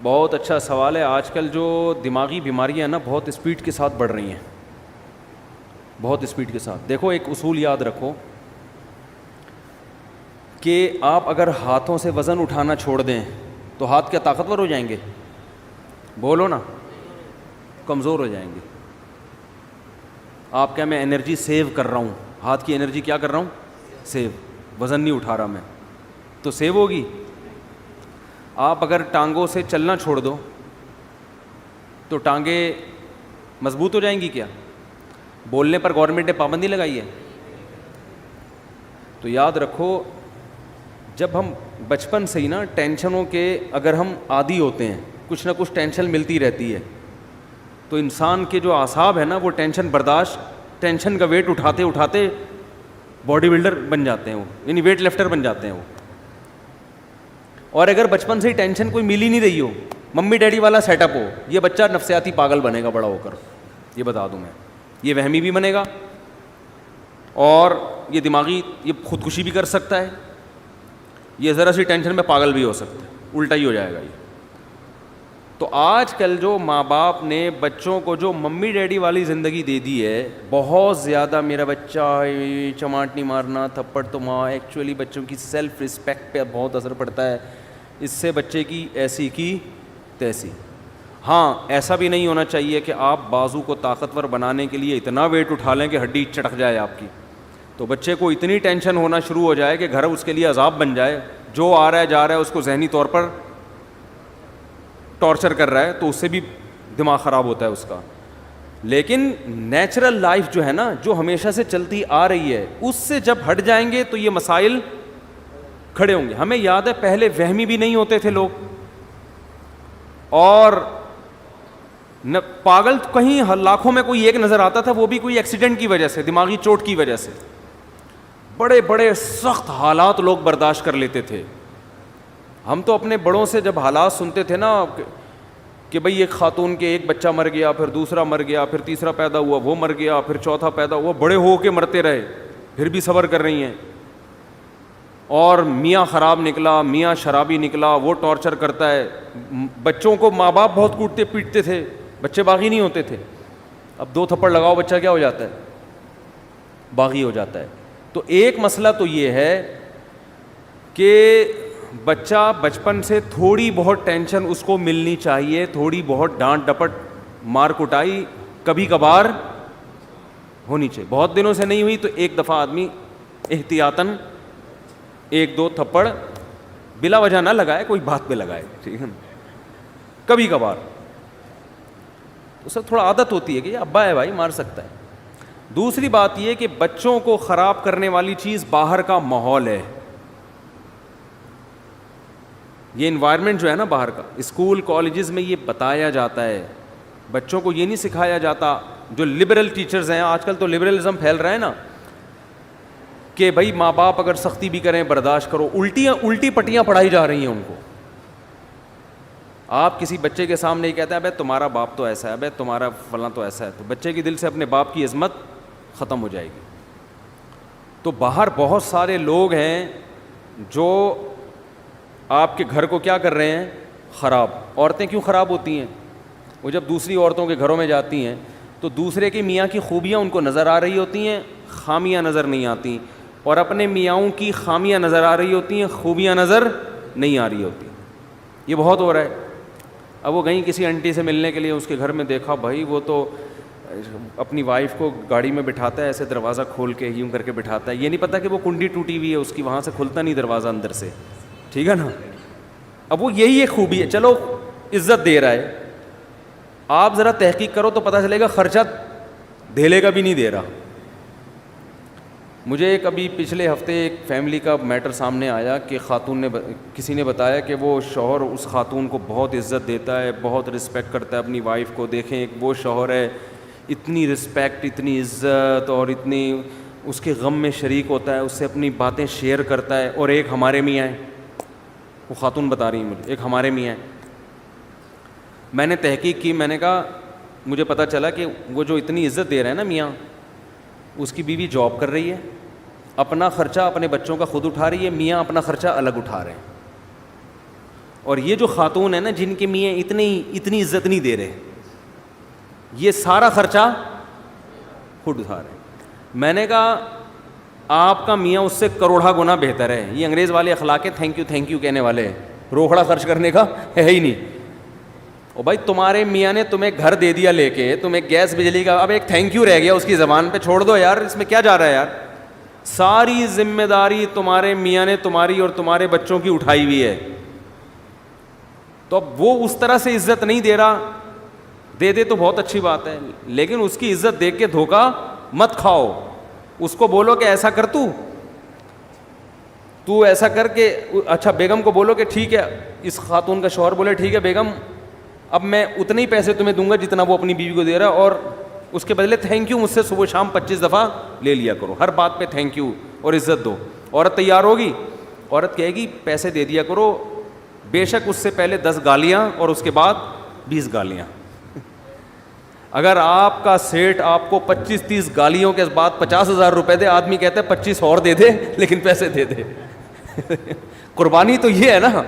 بہت اچھا سوال ہے. آج کل جو دماغی بیماریاں ہیں نا بہت اسپیڈ کے ساتھ بڑھ رہی ہیں, بہت اسپیڈ کے ساتھ. دیکھو ایک اصول یاد رکھو کہ آپ اگر ہاتھوں سے وزن اٹھانا چھوڑ دیں تو ہاتھ کیا طاقتور ہو جائیں گے؟ بولو نا, کمزور ہو جائیں گے. آپ کیا میں انرجی سیو کر رہا ہوں, ہاتھ کی انرجی کیا کر رہا ہوں؟ سیو. وزن نہیں اٹھا رہا میں تو سیو ہوگی. آپ اگر ٹانگوں سے چلنا چھوڑ دو تو ٹانگیں مضبوط ہو جائیں گی کیا؟ بولنے پر گورنمنٹ نے پابندی لگائی ہے. تو یاد رکھو جب ہم بچپن سے ہی نا ٹینشنوں کے اگر ہم عادی ہوتے ہیں, کچھ نہ کچھ ٹینشن ملتی رہتی ہے, تو انسان کے جو اعصاب ہے نا وہ ٹینشن برداشت, ٹینشن کا ویٹ اٹھاتے اٹھاتے باڈی بلڈر بن جاتے ہیں وہ, یعنی ویٹ لفٹر بن جاتے ہیں وہ. اور اگر بچپن سے ہی ٹینشن کوئی مل ہی نہیں رہی ہو, ممی ڈیڈی والا سیٹ اپ ہو, یہ بچہ نفسیاتی پاگل بنے گا بڑا ہو کر, یہ بتا دوں میں. یہ وہمی بھی بنے گا اور یہ دماغی یہ خودکشی بھی کر سکتا ہے, یہ ذرا سی ٹینشن میں پاگل بھی ہو سکتا ہے, الٹا ہی ہو جائے گا یہ. تو آج کل جو ماں باپ نے بچوں کو جو ممی ڈیڈی والی زندگی دے دی ہے, بہت زیادہ میرا بچہ چماٹ نہیں مارنا, تھپڑ تو ماں, ایکچولی بچوں کی سیلف رسپیکٹ پہ بہت اثر پڑتا ہے. اس سے بچے کی ایسی کی تیسی. ہاں ایسا بھی نہیں ہونا چاہیے کہ آپ بازو کو طاقتور بنانے کے لیے اتنا ویٹ اٹھا لیں کہ ہڈی چٹک جائے آپ کی, تو بچے کو اتنی ٹینشن ہونا شروع ہو جائے کہ گھر اس کے لیے عذاب بن جائے. جو آ رہا ہے جا رہا ہے اس کو ذہنی طور پر ٹارچر کر رہا ہے, تو اس سے بھی دماغ خراب ہوتا ہے اس کا. لیکن نیچرل لائف جو ہے نا, جو ہمیشہ سے چلتی آ رہی ہے, اس سے جب ہٹ جائیں گے تو یہ مسائل کھڑے ہوں گے. ہمیں یاد ہے پہلے وہمی بھی نہیں ہوتے تھے لوگ, اور پاگل کہیں لاکھوں میں کوئی ایک نظر آتا تھا, وہ بھی کوئی ایکسیڈنٹ کی وجہ سے, دماغی چوٹ کی وجہ سے. بڑے بڑے سخت حالات لوگ برداشت کر لیتے تھے. ہم تو اپنے بڑوں سے جب حالات سنتے تھے نا کہ بھئی ایک خاتون کے ایک بچہ مر گیا, پھر دوسرا مر گیا, پھر تیسرا پیدا ہوا وہ مر گیا, پھر چوتھا پیدا ہوا, بڑے ہو کے مرتے رہے, پھر بھی صبر کر رہی ہیں. اور میاں خراب نکلا, میاں شرابی نکلا, وہ ٹارچر کرتا ہے. بچوں کو ماں باپ بہت کوٹتے پیٹتے تھے, بچے باغی نہیں ہوتے تھے. اب 2 تھپڑ لگاؤ بچہ کیا ہو جاتا ہے؟ باغی ہو جاتا ہے. تو ایک مسئلہ تو یہ ہے کہ بچہ بچپن سے تھوڑی بہت ٹینشن اس کو ملنی چاہیے, تھوڑی بہت ڈانٹ ڈپٹ مار کٹائی کبھی کبھار ہونی چاہیے. بہت دنوں سے نہیں ہوئی تو ایک دفعہ آدمی احتیاطاً 1-2 تھپڑ بلا وجہ نہ لگائے, کوئی بات پہ لگائے, ٹھیک ہے نا, کبھی کبھار. اس سے تھوڑا عادت ہوتی ہے کہ یہ ابا ہے بھائی مار سکتا ہے. دوسری بات یہ کہ بچوں کو خراب کرنے والی چیز باہر کا ماحول ہے. یہ انوائرمنٹ جو ہے نا باہر کا, اسکول کالجز میں یہ بتایا جاتا ہے, بچوں کو یہ نہیں سکھایا جاتا. جو لبرل ٹیچرز ہیں, آج کل تو لبرلزم پھیل رہا ہے نا, کہ بھائی ماں باپ اگر سختی بھی کریں برداشت کرو, الٹی پٹیاں پڑھائی جا رہی ہیں ان کو. آپ کسی بچے کے سامنے ہی کہتے ہیں ابے تمہارا باپ تو ایسا ہے, ابے تمہارا فلاں تو ایسا ہے, تو بچے کے دل سے اپنے باپ کی عظمت ختم ہو جائے گی. تو باہر بہت سارے لوگ ہیں جو آپ کے گھر کو کیا کر رہے ہیں؟ خراب. عورتیں کیوں خراب ہوتی ہیں؟ وہ جب دوسری عورتوں کے گھروں میں جاتی ہیں تو دوسرے کے میاں کی خوبیاں ان کو نظر آ رہی ہوتی ہیں, خامیاں نظر نہیں آتی, اور اپنے میاؤں کی خامیاں نظر آ رہی ہوتی ہیں, خوبیاں نظر نہیں آ رہی ہوتی. یہ بہت ہو رہا ہے. اب وہ گئیں کسی آنٹی سے ملنے کے لیے, اس کے گھر میں دیکھا بھائی وہ تو اپنی وائف کو گاڑی میں بٹھاتا ہے, ایسے دروازہ کھول کے یوں کر کے بٹھاتا ہے, یہ نہیں پتا کہ وہ کنڈی ٹوٹی ہوئی ہے اس کی, وہاں سے کھلتا نہیں دروازہ اندر سے, ٹھیک ہے نا. اب وہ یہی ایک خوبی ہے, چلو عزت دے رہا ہے, آپ ذرا تحقیق کرو تو پتہ چلے گا خرچہ دھیلے کا بھی نہیں دے رہا. مجھے کبھی پچھلے ہفتے ایک فیملی کا میٹر سامنے آیا کہ خاتون نے کسی نے بتایا کہ وہ شوہر اس خاتون کو بہت عزت دیتا ہے, بہت رسپیکٹ کرتا ہے اپنی وائف کو. دیکھیں ایک وہ شوہر ہے, اتنی رسپیکٹ, اتنی عزت, اور اتنی اس کے غم میں شریک ہوتا ہے, اس سے اپنی باتیں شیئر کرتا ہے. اور ایک ہمارے میاں ہیں, وہ خاتون بتا رہی ہیں مجھے, ایک ہمارے میاں ہیں. میں نے تحقیق کی, میں نے کہا مجھے پتہ چلا کہ وہ جو اتنی عزت دے رہے ہیں نا میاں, اس کی بیوی جاب کر رہی ہے, اپنا خرچہ اپنے بچوں کا خود اٹھا رہی ہے, میاں اپنا خرچہ الگ اٹھا رہے ہیں. اور یہ جو خاتون ہے نا جن کے میاں اتنی عزت نہیں دے رہے, یہ سارا خرچہ خود اٹھا رہے. میں نے کہا آپ کا میاں اس سے کروڑا گنا بہتر ہے. یہ انگریز والے اخلاق ہے, تھینک یو کہنے والے ہیں, روکڑا خرچ کرنے کا ہے ہی نہیں. او بھائی تمہارے میاں نے تمہیں گھر دے دیا لے کے, تمہیں گیس بجلی کا, اب ایک تھینک یو رہ گیا اس کی زبان پہ, چھوڑ دو یار, اس میں کیا جا رہا ہے یار. ساری ذمہ داری تمہارے میاں نے تمہاری اور تمہارے بچوں کی اٹھائی ہوئی ہے. تو اب وہ اس طرح سے عزت نہیں دے رہا, دے دے تو بہت اچھی بات ہے, لیکن اس کی عزت دیکھ کے دھوکا مت کھاؤ. اس کو بولو کہ ایسا کر, تو ایسا کر کے, اچھا بیگم کو بولو کہ ٹھیک ہے, اس خاتون کا شوہر بولے ٹھیک ہے بیگم اب میں اتنے ہی پیسے تمہیں دوں گا جتنا وہ اپنی بیوی کو دے رہا ہے, اور اس کے بدلے تھینک یو مجھ سے صبح شام 25 دفعہ لے لیا کرو, ہر بات پہ تھینک یو اور عزت دو. عورت تیار ہوگی, عورت کہے گی پیسے دے دیا کرو, بے شک اس سے پہلے 10 گالیاں اور اس کے بعد 20 گالیاں. اگر آپ کا سیٹ آپ کو 25-30 گالیوں کے بعد 50,000 روپے دے, آدمی کہتا ہے 25 اور دے دے لیکن پیسے دے دے. قربانی تو یہ ہے نا,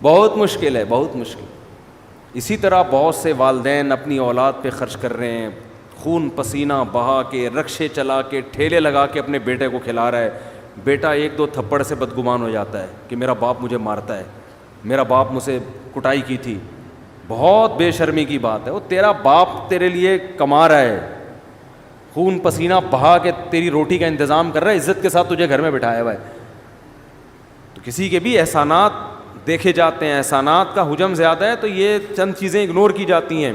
بہت مشکل ہے, بہت مشکل. اسی طرح بہت سے والدین اپنی اولاد پہ خرچ کر رہے ہیں, خون پسینہ بہا کے, رکشے چلا کے, ٹھیلے لگا کے اپنے بیٹے کو کھلا رہا ہے. بیٹا 1-2 تھپڑ سے بدگمان ہو جاتا ہے کہ میرا باپ مجھے مارتا ہے, میرا باپ مجھ سے کٹائی کی تھی. بہت بے شرمی کی بات ہے, وہ تیرا باپ تیرے لیے کما رہا ہے, خون پسینہ بہا کے تیری روٹی کا انتظام کر رہا ہے, عزت کے ساتھ تجھے گھر میں بٹھایا ہوا ہے. تو کسی کے بھی احسانات دیکھے جاتے ہیں, احسانات کا حجم زیادہ ہے تو یہ چند چیزیں اگنور کی جاتی ہیں,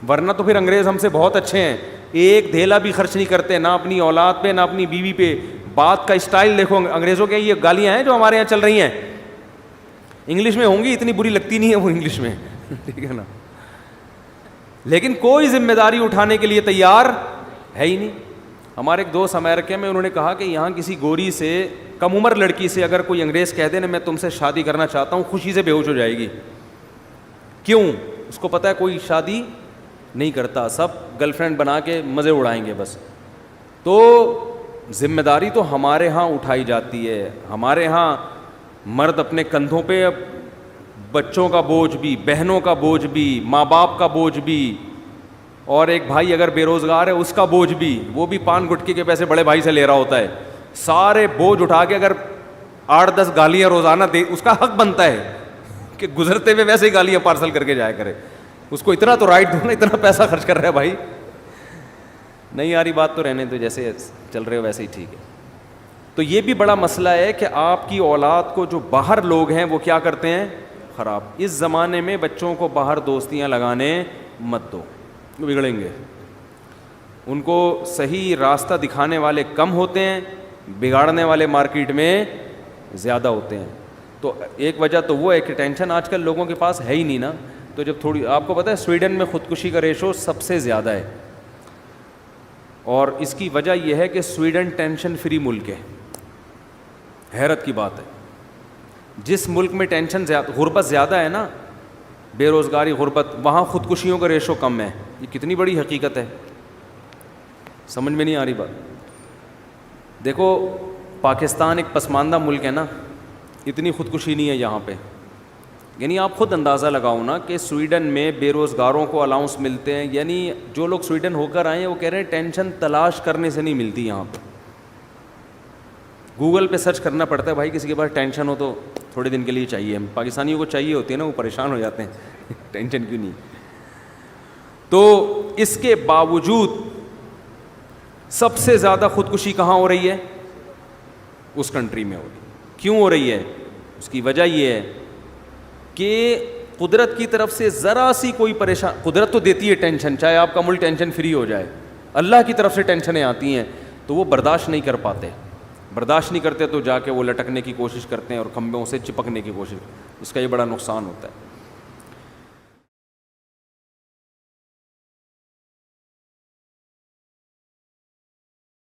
ورنہ تو پھر انگریز ہم سے بہت اچھے ہیں, ایک دھیلا بھی خرچ نہیں کرتے, نہ اپنی اولاد پہ نہ اپنی بیوی پہ. بات کا اسٹائل دیکھو انگریزوں کے, یہ گالیاں ہیں جو ہمارے یہاں چل رہی ہیں انگلش میں ہوں گی, اتنی بری لگتی نہیں ہے وہ انگلش میں, ٹھیک ہے نا, لیکن کوئی ذمہ داری اٹھانے کے لیے تیار ہے ہی نہیں. ہمارے ایک دوست امریکہ میں, انہوں نے کہا کہ یہاں کسی گوری سے, کم عمر لڑکی سے اگر کوئی انگریز کہہ دے نا میں تم سے شادی کرنا چاہتا ہوں, خوشی سے بے ہوش ہو جائے گی. کیوں؟ اس کو پتہ ہے کوئی شادی نہیں کرتا, سب گرل فرینڈ بنا کے مزے اڑائیں گے بس. تو ذمہ داری تو ہمارے ہاں اٹھائی جاتی ہے, ہمارے ہاں مرد اپنے کندھوں پہ بچوں کا بوجھ بھی, بہنوں کا بوجھ بھی, ماں باپ کا بوجھ بھی, اور ایک بھائی اگر بے روزگار ہے اس کا بوجھ بھی, وہ بھی پان گٹکی کے پیسے بڑے بھائی سے لے رہا ہوتا ہے. سارے بوجھ اٹھا کے اگر 8-10 گالیاں روزانہ دے, اس کا حق بنتا ہے کہ گزرتے ہوئے ویسے ہی گالیاں پارسل کر کے جایا کرے. اس کو اتنا تو رائٹ دو نا, اتنا پیسہ خرچ کر رہا ہے بھائی. نہیں آ رہی بات تو رہنے دو, جیسے چل رہے ہو ویسے ہی ٹھیک ہے. تو یہ بھی بڑا مسئلہ ہے کہ آپ کی اولاد کو جو باہر لوگ ہیں وہ کیا کرتے ہیں, خراب. اس زمانے میں بچوں کو باہر دوستیاں لگانے مت دو, بگڑیں گے. ان کو صحیح راستہ دکھانے والے کم ہوتے ہیں, بگاڑنے والے مارکیٹ میں زیادہ ہوتے ہیں. تو ایک وجہ تو وہ ہے کہ ٹینشن آج کل لوگوں کے پاس ہے ہی نہیں نا. تو جب تھوڑی, آپ کو پتہ ہے سویڈن میں خودکشی کا ریشو سب سے زیادہ ہے, اور اس کی وجہ یہ ہے کہ سویڈن ٹینشن فری ملک ہے. حیرت کی بات ہے, جس ملک میں ٹینشن زیادہ, غربت زیادہ ہے نا, بے روزگاری, غربت, وہاں خودکشیوں کا ریشو کم ہے. یہ کتنی بڑی حقیقت ہے, سمجھ میں نہیں آ رہی بات. دیکھو پاکستان ایک پسماندہ ملک ہے نا, اتنی خودکشی نہیں ہے یہاں پہ. یعنی آپ خود اندازہ لگاؤ نا کہ سویڈن میں بے روزگاروں کو الاؤنس ملتے ہیں. یعنی جو لوگ سویڈن ہو کر آئے ہیں وہ کہہ رہے ہیں ٹینشن تلاش کرنے سے نہیں ملتی یہاں پہ. گوگل پہ سرچ کرنا پڑتا ہے بھائی, کسی کے پاس ٹینشن ہو تو تھوڑے دن کے لیے چاہیے. ہم پاکستانیوں کو چاہیے ہوتی ہے نا, وہ پریشان ہو جاتے ہیں ٹینشن کیوں نہیں. تو اس کے باوجود سب سے زیادہ خودکشی کہاں ہو رہی ہے, اس کنٹری میں ہو رہی ہے. کیوں ہو رہی ہے؟ اس کی وجہ یہ ہے کہ قدرت کی طرف سے ذرا سی کوئی پریشان, قدرت تو دیتی ہے ٹینشن, چاہے آپ کا ملک ٹینشن فری ہو جائے, اللہ کی طرف سے ٹینشنیں آتی ہیں تو وہ برداشت نہیں کر پاتے. تو جا کے وہ لٹکنے کی کوشش کرتے ہیں اور کھمبوں سے چپکنے کی کوشش. اس کا یہ بڑا نقصان ہوتا ہے.